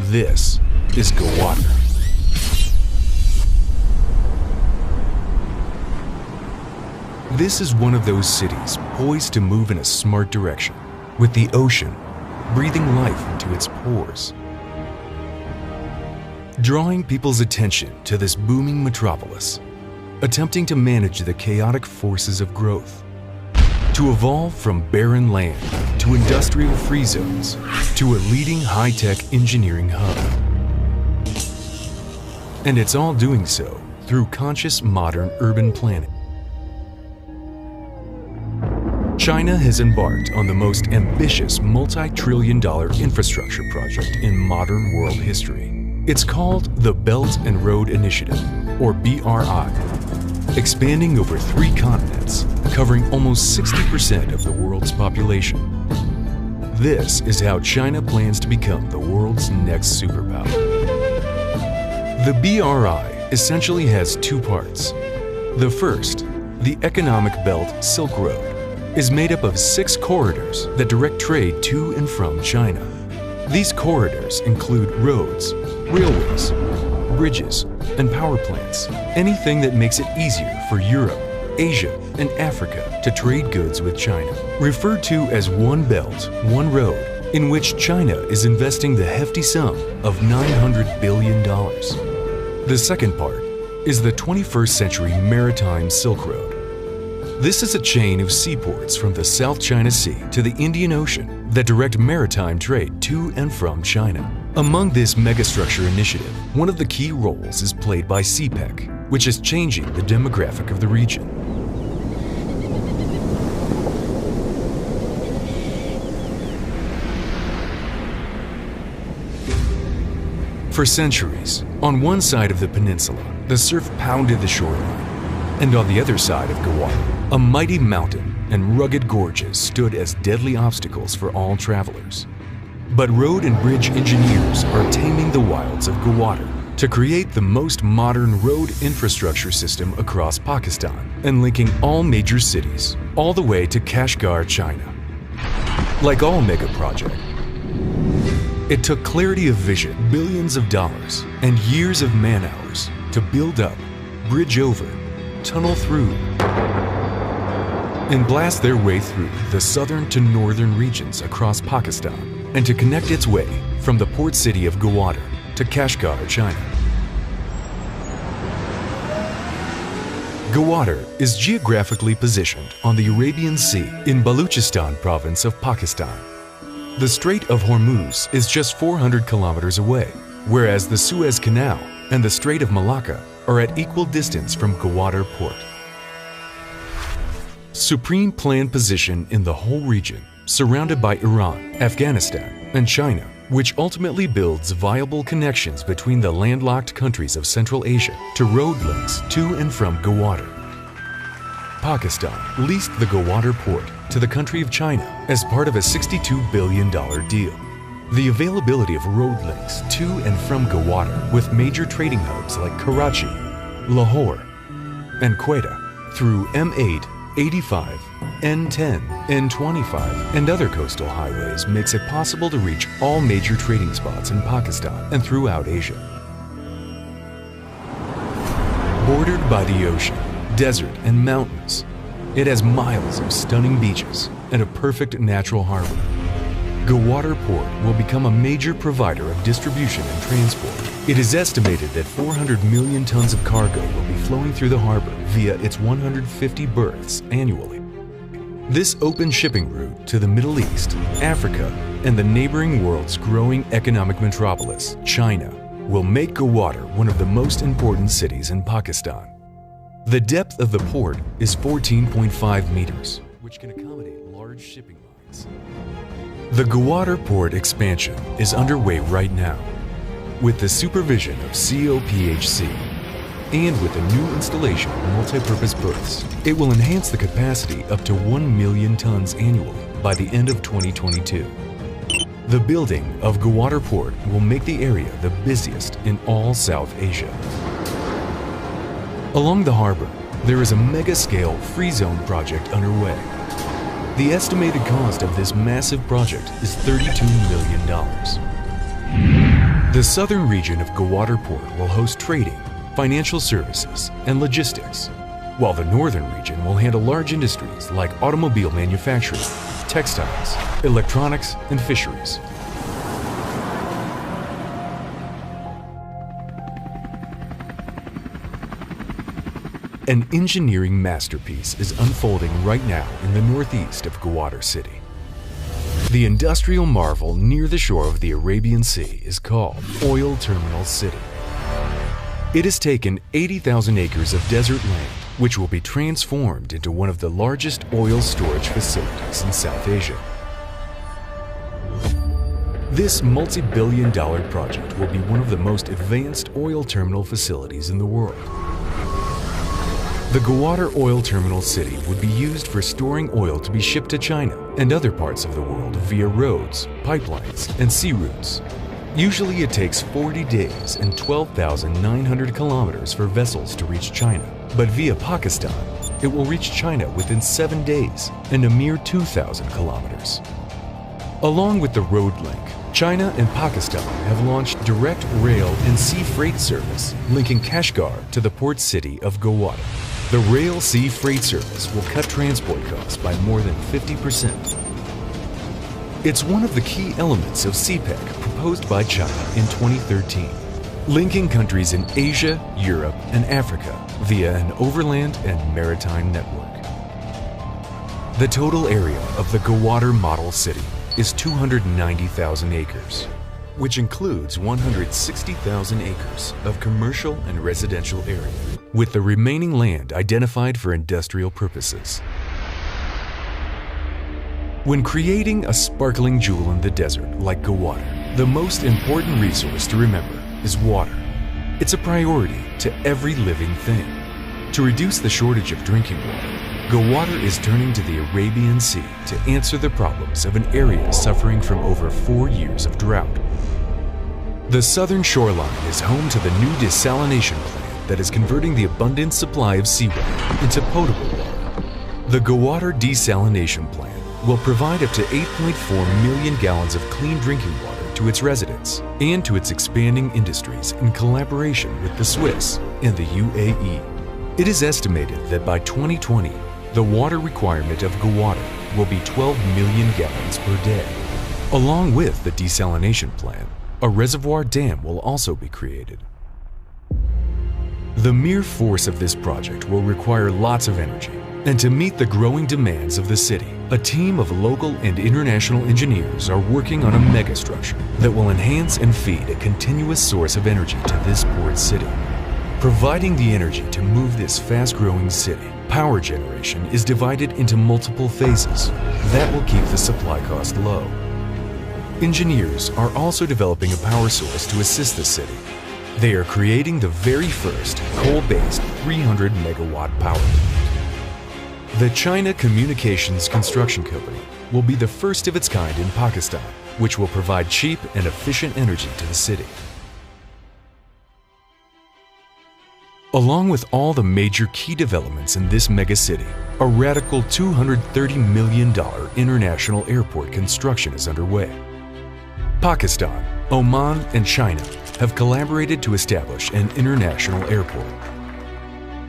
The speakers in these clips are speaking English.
This is Gawader. This is one of those cities poised to move in a smart direction, with the ocean breathing life into its pores. Drawing people's attention to this booming metropolis, attempting to manage the chaotic forces of growth, to evolve from barren land to industrial-free zones to a leading high-tech engineering hub. And it's all doing so through conscious modern urban planning. China has embarked on the most ambitious multi-trillion-dollar infrastructure project in modern world history. It's called the Belt and Road Initiative, or BRI, expanding over 3 continents, covering almost 60% of the world's population. This is how China plans to become the world's next superpower. The BRI essentially has 2 parts. The first, the economic belt Silk Road, is made up of 6 corridors that direct trade to and from China. These corridors include roads, railways, bridges, and power plants, anything that makes it easier for Europe, Asia, and Africa to trade goods with China. Referred to as One Belt, One Road, in which China is investing the hefty sum of $900 billion. The second part is the 21st century maritime Silk Road. This is a chain of seaports from the South China Sea to the Indian Ocean that direct maritime trade to and from China. Among this megastructure initiative, one of the key roles is played by Cpec, which is changing the demographic of the region. For centuries, on one side of the peninsula, the surf pounded the shoreline, and on the other side of Gawader, a mighty mountain and rugged gorges stood as deadly obstacles for all travelers. But road and bridge engineers are taming the wilds of Gawader to create the most modern road infrastructure system across Pakistan and linking all major cities all the way to Kashgar, China. Like all mega projects, it took clarity of vision, billions of dollars, and years of man-hours to build up, bridge over, tunnel through, and blast their way through the southern to northern regions across Pakistan, and to connect its way from the port city of Gawader to Kashgar, China. Gawader is geographically positioned on the Arabian Sea in Balochistan province of Pakistan. The Strait of Hormuz is just 400 kilometers away, whereas the Suez Canal and the Strait of Malacca are at equal distance from Gawader port. Supreme planned position in the whole region, surrounded by Iran, Afghanistan, and China, which ultimately builds viable connections between the landlocked countries of Central Asia to road links to and from Gawader. Pakistan leased the Gawader port to the country of China as part of a $62 billion deal. The availability of road links to and from Gawader with major trading hubs like Karachi, Lahore, and Quetta through M8, 85, N10, N25, and other coastal highways makes it possible to reach all major trading spots in Pakistan and throughout Asia. Bordered by the ocean, desert, and mountains, it has miles of stunning beaches and a perfect natural harbor. Gawader Port will become a major provider of distribution and transport. It is estimated that 400 million tons of cargo will be flowing through the harbor via its 150 berths annually. This open shipping route to the Middle East, Africa, and the neighboring world's growing economic metropolis, China, will make Gawader one of the most important cities in Pakistan. The depth of the port is 14.5 meters, which can accommodate large shipping lines. The Gawader port expansion is underway right now, with the supervision of COPHC and with a new installation of multi-purpose berths. It will enhance the capacity up to 1 million tons annually by the end of 2022. The building of Gawader Port will make the area the busiest in all South Asia. Along the harbor, there is a mega-scale free zone project underway. The estimated cost of this massive project is $32 million. The southern region of Gawader Port will host trading, financial services, and logistics, while the northern region will handle large industries like automobile manufacturing, textiles, electronics, and fisheries. An engineering masterpiece is unfolding right now in the northeast of Gwadar City. The industrial marvel near the shore of the Arabian Sea is called Oil Terminal City. It has taken 80,000 acres of desert land, which will be transformed into one of the largest oil storage facilities in South Asia. This multi-billion-dollar project will be one of the most advanced oil terminal facilities in the world. The Gawader Oil Terminal City would be used for storing oil to be shipped to China and other parts of the world via roads, pipelines, and sea routes. Usually it takes 40 days and 12,900 kilometers for vessels to reach China, but via Pakistan, it will reach China within 7 days and a mere 2,000 kilometers. Along with the road link, China and Pakistan have launched direct rail and sea freight service linking Kashgar to the port city of Gawader. The rail sea freight service will cut transport costs by more than 50%. It's one of the key elements of Cpec proposed by China in 2013, linking countries in Asia, Europe, and Africa via an overland and maritime network. The total area of the Gawader model city is 290,000 acres, which includes 160,000 acres of commercial and residential area, with the remaining land identified for industrial purposes. When creating a sparkling jewel in the desert like Gawader, the most important resource to remember is water. It's a priority to every living thing. To reduce the shortage of drinking water, Gawader is turning to the Arabian Sea to answer the problems of an area suffering from over 4 years of drought. The southern shoreline is home to the new desalination plant that is converting the abundant supply of seawater into potable water. The Gawader desalination plant will provide up to 8.4 million gallons of clean drinking water to its residents and to its expanding industries in collaboration with the Swiss and the UAE. It is estimated that by 2020, the water requirement of Gawader will be 12 million gallons per day. Along with the desalination plant, a reservoir dam will also be created. The mere force of this project will require lots of energy, and to meet the growing demands of the city, a team of local and international engineers are working on a megastructure that will enhance and feed a continuous source of energy to this port city. Providing the energy to move this fast-growing city, power generation is divided into multiple phases that will keep the supply cost low. Engineers are also developing a power source to assist the city. They are creating the very first coal-based 300 megawatt power plant. The China Communications Construction Company will be the first of its kind in Pakistan, which will provide cheap and efficient energy to the city. Along with all the major key developments in this megacity, a radical $230 million international airport construction is underway. Pakistan, Oman, and China have collaborated to establish an international airport.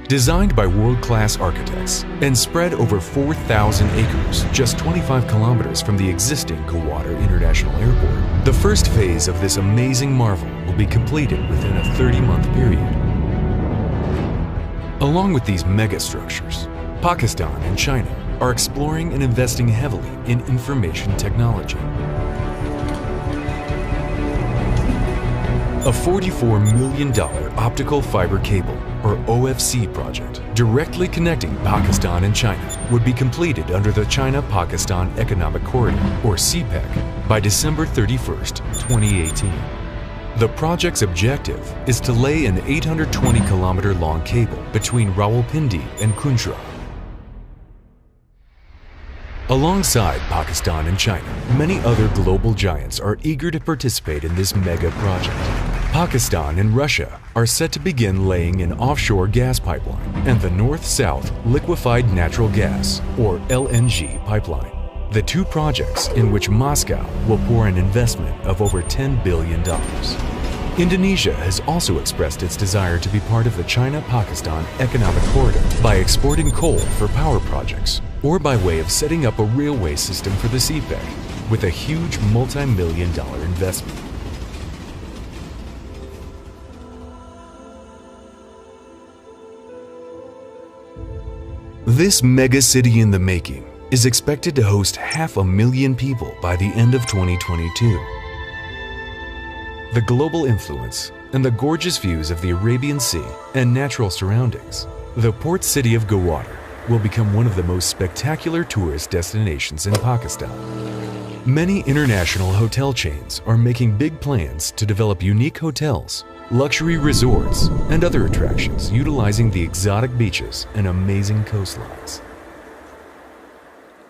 Designed by world-class architects and spread over 4,000 acres, just 25 kilometers from the existing Gawader International Airport, the first phase of this amazing marvel will be completed within a 30-month period. Along with these megastructures, Pakistan and China are exploring and investing heavily in information technology. A $44 million optical fiber cable, or OFC project, directly connecting Pakistan and China would be completed under the China-Pakistan Economic Corridor, or Cpec, by December 31st, 2018. The project's objective is to lay an 820-kilometer-long cable between Rawalpindi and Kunjra. Alongside Pakistan and China, many other global giants are eager to participate in this mega project. Pakistan and Russia are set to begin laying an offshore gas pipeline and the north-south liquefied natural gas, or LNG, pipeline. The two projects in which Moscow will pour an investment of over $10 billion. Indonesia has also expressed its desire to be part of the China-Pakistan economic corridor by exporting coal for power projects or by way of setting up a railway system for the Cpec with a huge multi-million-dollar investment. This mega city in the making is expected to host 500,000 people by the end of 2022. The global influence and the gorgeous views of the Arabian Sea and natural surroundings, the port city of Gawader will become one of the most spectacular tourist destinations in Pakistan. Many international hotel chains are making big plans to develop unique hotels, luxury resorts, and other attractions utilizing the exotic beaches and amazing coastlines.